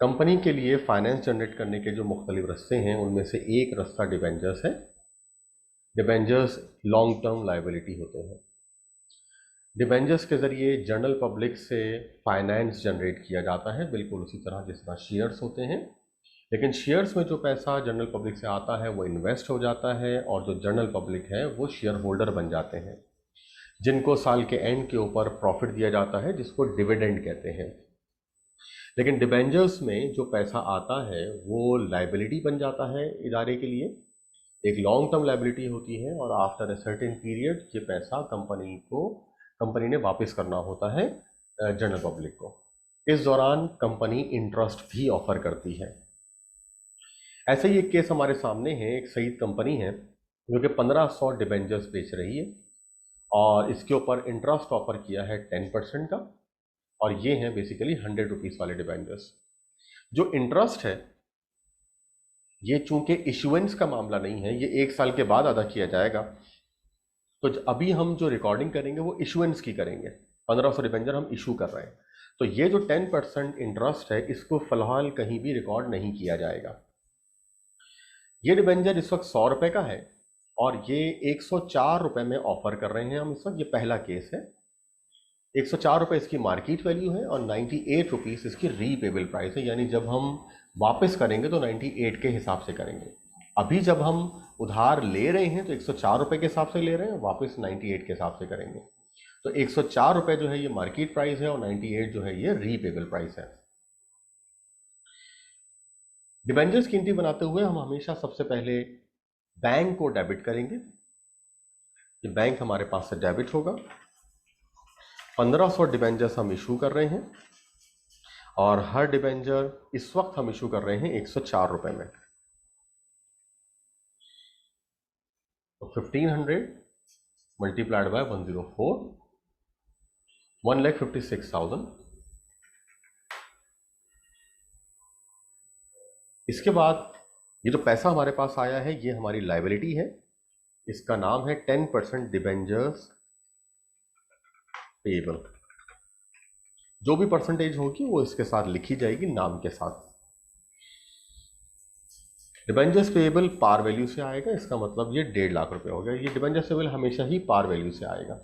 Company के लिए finance generate करने के जो मुख्तलिफ रास्ते हैं उनमें से एक रास्ता डिबेंचर्स है। डिबेंचर्स लॉन्ग टर्म लाइबिलिटी होते हैं। डिबेंचर्स के ज़रिए जनरल पब्लिक से फाइनेंस जनरेट किया जाता है, बिल्कुल उसी तरह जिस तरह शेयर्स होते हैं। लेकिन शेयर्स में जो पैसा जनरल पब्लिक से आता है वो इन्वेस्ट हो जाता है और जो जनरल पब्लिक है वो शेयर होल्डर बन जाते हैं, जिनको साल के एंड के ऊपर प्रॉफिट दिया जाता है, जिसको डिविडेंड कहते हैं। लेकिन डिबेंचर्स में जो पैसा आता है वो लाइबिलिटी बन जाता है इदारे के लिए, एक लॉन्ग टर्म लाइबिलिटी होती है और आफ्टर अ सर्टेन पीरियड ये पैसा कंपनी ने वापस करना होता है जनरल पब्लिक को। इस दौरान कंपनी इंटरेस्ट भी ऑफर करती है। ऐसे ही एक केस हमारे सामने है। एक सईद कंपनी है जो कि 1500 डिबेंचर्स बेच रही है और इसके ऊपर इंटरेस्ट ऑफर किया है 10% का, और ये हैं बेसिकली 100 रुपीज़ वाले डिबेंचर्स। जो इंटरेस्ट है ये चूंकि इशुएंस का मामला नहीं है, ये 1 साल के बाद अदा किया जाएगा, तो अभी हम जो रिकॉर्डिंग करेंगे वो इशुएंस की करेंगे। 1500 डिबेंचर हम इशू कर रहे हैं, तो ये जो 10% इंटरेस्ट है इसको फिलहाल कहीं भी रिकॉर्ड नहीं किया जाएगा। ये डिबेंचर इस वक्त 100 रुपए का है और ये 104 रुपए में ऑफर कर रहे हैं हम इस वक्त। ये पहला केस है। 104 रुपए इसकी मार्केट वैल्यू है और 98 रुपीज़ इसकी रीपेबल प्राइस है, यानी जब हम वापस करेंगे तो 98 के हिसाब से करेंगे। अभी जब हम उधार ले रहे हैं तो 104 रुपए के हिसाब से ले रहे हैं, वापस 98 के हिसाब से करेंगे। तो 104 रुपए जो है ये मार्केट प्राइस है और 98 जो है ये रीपेबल प्राइस है। डिबेंचर्स की एंट्री बनाते हुए हम हमेशा सबसे पहले बैंक को डेबिट करेंगे। ये बैंक हमारे पास से डेबिट होगा। 1500 डिबेंचर्स हम इशू कर रहे हैं और हर डिबेंचर इस वक्त हम इशू कर रहे हैं 104 रुपए में। तो 1500 मल्टीप्लाइड बाय 104, 1,56,000। इसके बाद ये जो पैसा हमारे पास आया है ये हमारी लाइबिलिटी है। इसका नाम है 10% डिबेंचर्स पेएबल। जो भी परसेंटेज होगी वो इसके साथ लिखी जाएगी नाम के साथ। डिबेंचर्स पेएबल पार वैल्यू से आएगा, इसका मतलब ये 1.5 लाख रुपए हो गया। ये डिबेंचर्स पेएबल हमेशा ही पार वैल्यू से आएगा।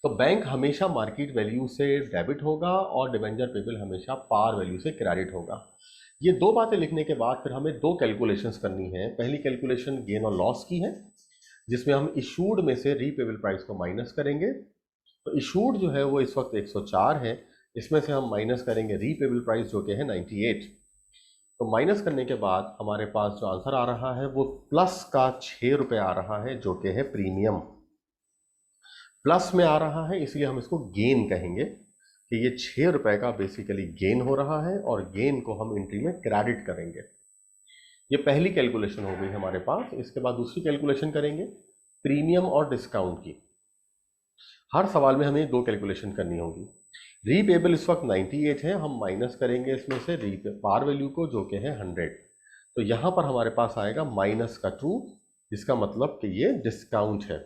तो बैंक हमेशा मार्केट वैल्यू से डेबिट होगा और डिबेंचर पेएबल हमेशा पार वैल्यू से क्रेडिट होगा। ये दो बातें लिखने के बाद फिर हमें दो कैलकुलेशंस करनी है। पहली कैलकुलेशन गेन और लॉस की है, जिसमें हम इशूड में से रीपेबल प्राइस को माइनस करेंगे। तो इशूड जो है वो इस वक्त 104 है, इसमें से हम माइनस करेंगे रीपेबल प्राइस जो कि है 98। तो माइनस करने के बाद हमारे पास जो आंसर आ रहा है वो प्लस का 6 रुपए आ रहा है, जो कि है प्रीमियम। प्लस में आ रहा है इसलिए हम इसको गेन कहेंगे कि ये 6 रुपए का बेसिकली गेन हो रहा है और गेन को हम एंट्री में क्रेडिट करेंगे। ये पहली कैलकुलेशन हो गई हमारे पास। इसके बाद दूसरी कैलकुलेशन करेंगे प्रीमियम और डिस्काउंट की। हर सवाल में हमें दो कैलकुलेशन करनी होगी। रीपेबल इस वक्त 98 है, हम माइनस करेंगे इसमें से पार वैल्यू को जो कि है 100। तो यहां पर हमारे पास आएगा माइनस का 2, जिसका मतलब कि ये डिस्काउंट है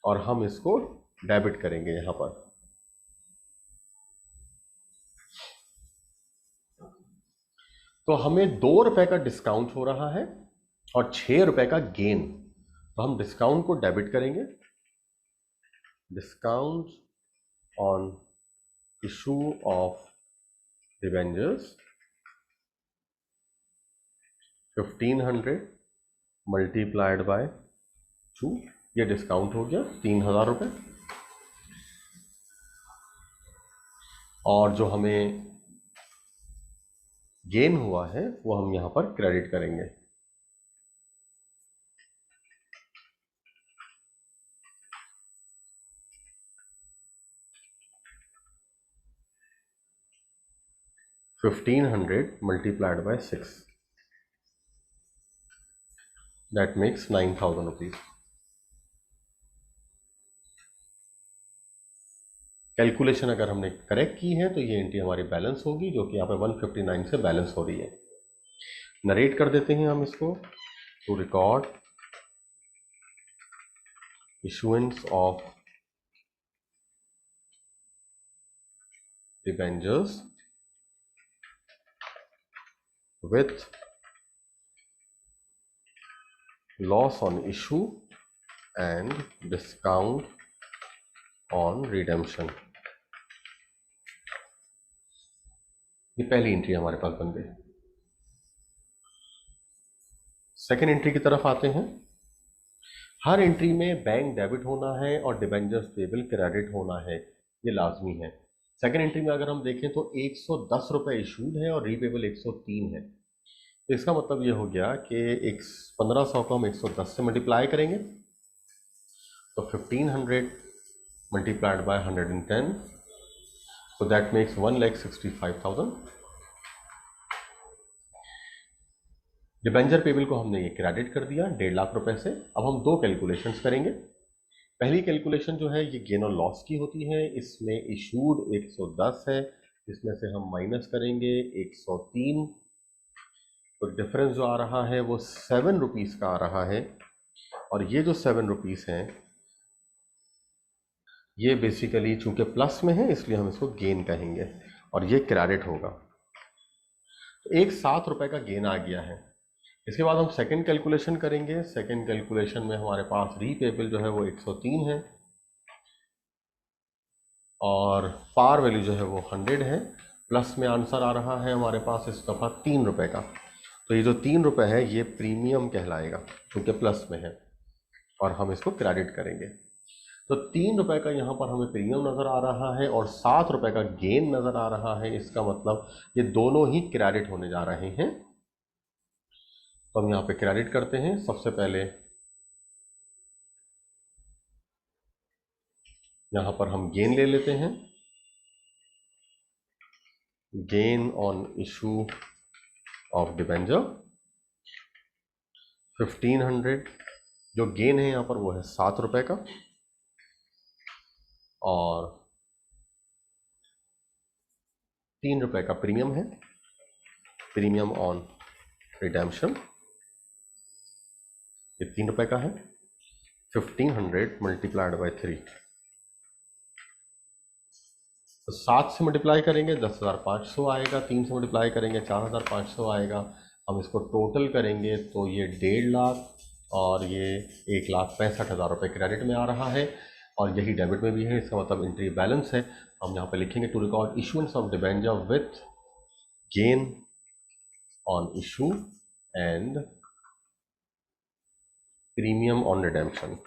और हम इसको डेबिट करेंगे यहां पर। तो हमें 2 रुपए का डिस्काउंट हो रहा है और 6 रुपए का गेन। तो हम डिस्काउंट को डेबिट करेंगे। Discount on issue of debentures 1500 multiplied by 2, ये डिस्काउंट हो गया 3000 रुपए। और जो हमें गेन हुआ है वो हम यहां पर क्रेडिट करेंगे। $1500 multiplied by 6, that makes 9000 rupees. Calculation अगर हमने करेक्ट की है तो ये एंट्री हमारी बैलेंस होगी, जो कि यहाँ पे 159 से बैलेंस हो रही है। नरेट कर देते हैं हम इसको। To record issuance of debentures with loss on issue and discount on redemption. ये पहली एंट्री हमारे पास बन गई। सेकेंड एंट्री की तरफ आते हैं। हर एंट्री में बैंक डेबिट होना है और डिबेंचर्स पेबल क्रेडिट होना है, ये लाजमी है। सेकेंड एंट्री में अगर हम देखें तो 110 रुपये इशूड है और रीपेबल 103 है। तो इसका मतलब ये हो गया कि 1500 को हम 110 से मल्टीप्लाई करेंगे तो 1500 multiplied by 110, so that makes 1,65,000। Debenture payable को हमने ये क्रेडिट कर दिया 1.5 लाख रुपए से। अब हम दो कैलकुलेशंस करेंगे। पहली कैलकुलेशन जो है ये गेन और लॉस की होती है। इसमें इशूड 110 है, इसमें से हम माइनस करेंगे 103, तो डिफरेंस जो आ रहा है वो 7 रुपीज़ का आ रहा है। और ये जो 7 रुपीज़ हैं ये बेसिकली चूंकि प्लस में है इसलिए हम इसको गेन कहेंगे और ये क्रेडिट होगा। तो एक 7 रुपए का गेन आ गया है। इसके बाद हम सेकंड कैलकुलेशन करेंगे। सेकंड कैलकुलेशन में हमारे पास रीपेबल जो है वो 103 है और पार वैल्यू जो है वो 100 है। प्लस में आंसर आ रहा है हमारे पास इस दफ़ा 3 रुपए का। तो ये जो 3 रुपए है ये प्रीमियम कहलाएगा क्योंकि प्लस में है और हम इसको क्रेडिट करेंगे। तो 3 रुपए का यहाँ पर हमें प्रीमियम नज़र आ रहा है और 7 रुपए का गेन नज़र आ रहा है। इसका मतलब ये दोनों ही क्रेडिट होने जा रहे हैं। तो हम यहाँ पे क्रेडिट करते हैं। सबसे पहले यहाँ पर हम गेन ले लेते हैं। Gain on issue of debenture 1500, जो गेन है यहाँ पर वो है 7 रुपए का और 3 रुपए का प्रीमियम है, प्रीमियम ऑन रिडेम्पशन। ये 3 रुपए का है। 1500 मल्टीप्लाइड बाई 3, तो 7 से मल्टीप्लाई करेंगे 10,500 आएगा, 3 से मल्टीप्लाई करेंगे 4,500 आएगा। हम इसको टोटल करेंगे तो ये 1.5 लाख और ये 1,65,000 रुपये क्रेडिट में आ रहा है और यही डेबिट में भी है। इसका मतलब एंट्री बैलेंस है। हम यहाँ पे लिखेंगे to record issuance of debenture with gain on issue and premium on redemption.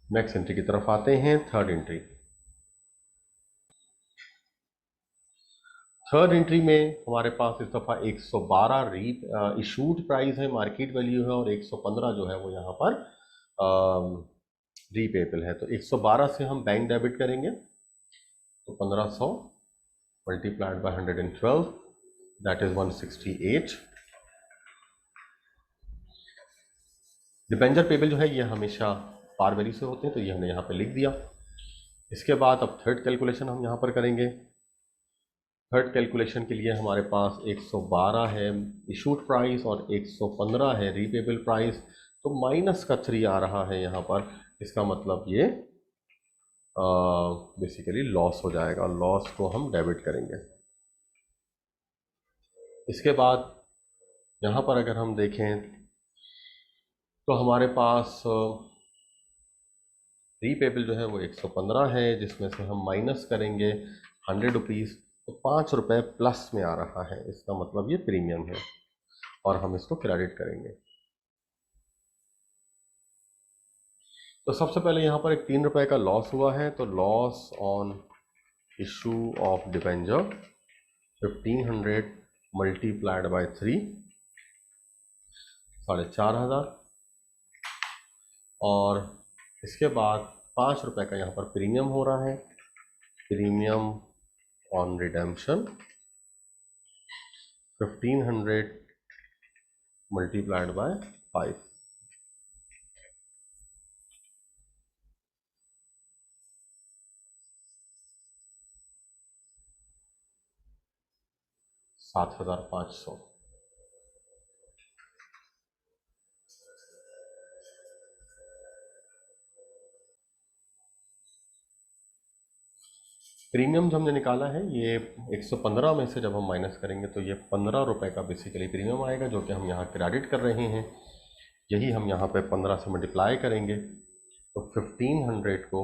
Next entry की तरफ आते हैं। Third entry. थर्ड एंट्री में हमारे पास इस दफ़ा 112 इशूड प्राइस है, मार्केट वैल्यू है और 115 जो है वो यहाँ पर रीपेबल है। तो 112 से हम बैंक डेबिट करेंगे तो 1500 multiplied by 112, that is 168। Debenture payable जो है ये हमेशा पार वैल्यू से होते हैं तो ये हमने यहाँ पे लिख दिया। इसके बाद अब थर्ड कैलकुलेशन हम यहाँ पर करेंगे। थर्ड कैलकुलेशन के लिए हमारे पास 112 है इशूड प्राइस और 115 है रीपेबल प्राइस, तो माइनस का 3 आ रहा है यहाँ पर। इसका मतलब ये बेसिकली लॉस हो जाएगा। लॉस को हम डेबिट करेंगे। इसके बाद यहाँ पर अगर हम देखें तो हमारे पास रीपेबल जो है वो 115 है जिसमें से हम माइनस करेंगे 100 रुपीज़, तो 5 रुपये प्लस में आ रहा है। इसका मतलब ये प्रीमियम है और हम इसको क्रेडिट करेंगे। तो सबसे पहले यहाँ पर एक 3 रुपये का लॉस हुआ है, तो loss on issue of debenture 1500 multiplied by 3, 4,500 और इसके बाद 5 रुपये का यहाँ पर प्रीमियम हो रहा है, premium on redemption 1500 multiplied by 5। $7,500। Premium जो हमने निकाला है ये 115 में से जब हम माइनस करेंगे तो ये 15 रुपये का बेसिकली प्रीमियम आएगा, जो कि हम यहाँ क्रेडिट कर रहे हैं। यही हम यहाँ पे 15 से मल्टीप्लाई करेंगे तो 1500 को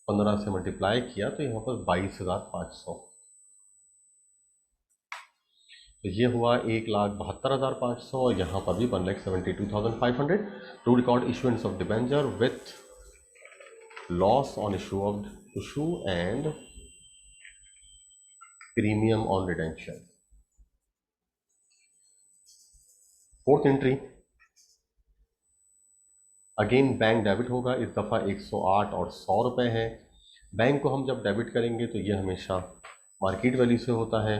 15 से मल्टीप्लाई किया तो यहाँ पर 22,500, तो ये हुआ 1,72,500 और यहाँ पर भी 1,72,500 to record issuance of debenture with loss on issue and premium on redemption. Fourth entry, again bank debit होगा, इस दफ़ा 108 और 100 रुपये है। बैंक को हम जब डेबिट करेंगे तो ये हमेशा मार्केट वैल्यू से होता है।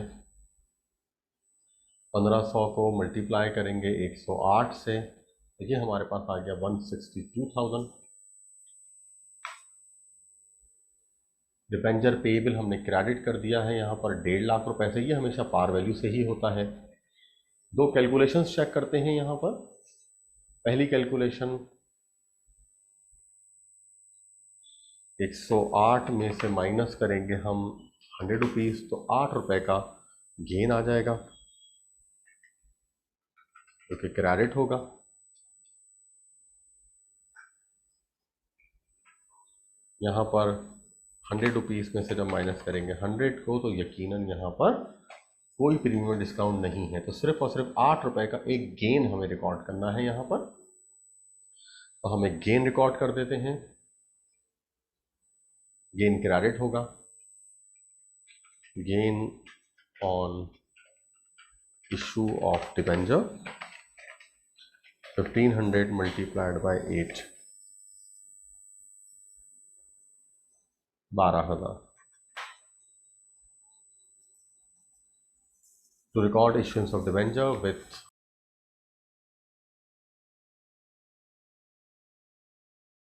1500 को मल्टीप्लाई करेंगे 108 से तो ये हमारे पास आ गया 162,000। डिबेंचर पेएबल हमने क्रेडिट कर दिया है यहाँ पर 1.5 लाख रुपए से, ये हमेशा पार वैल्यू से ही होता है। दो कैलकुलेशंस चेक करते हैं यहाँ पर। पहली कैलकुलेशन 108 में से माइनस करेंगे हम 100 रुपीज़ तो 8 रुपए का गेन आ जाएगा जो कि क्रेडिट होगा। यहाँ पर 100 रुपीज़ में से जब माइनस करेंगे 100 को तो यकीनन यहाँ पर कोई प्रीमियम डिस्काउंट नहीं है, तो सिर्फ और सिर्फ 8 रुपए का एक गेन हमें रिकॉर्ड करना है यहाँ पर। तो हम एक गेन रिकॉर्ड कर देते हैं, गेन क्रेडिट होगा। Gain on issue of debenture 1500 multiplied by 8, 12,000। To record issuance of debenture with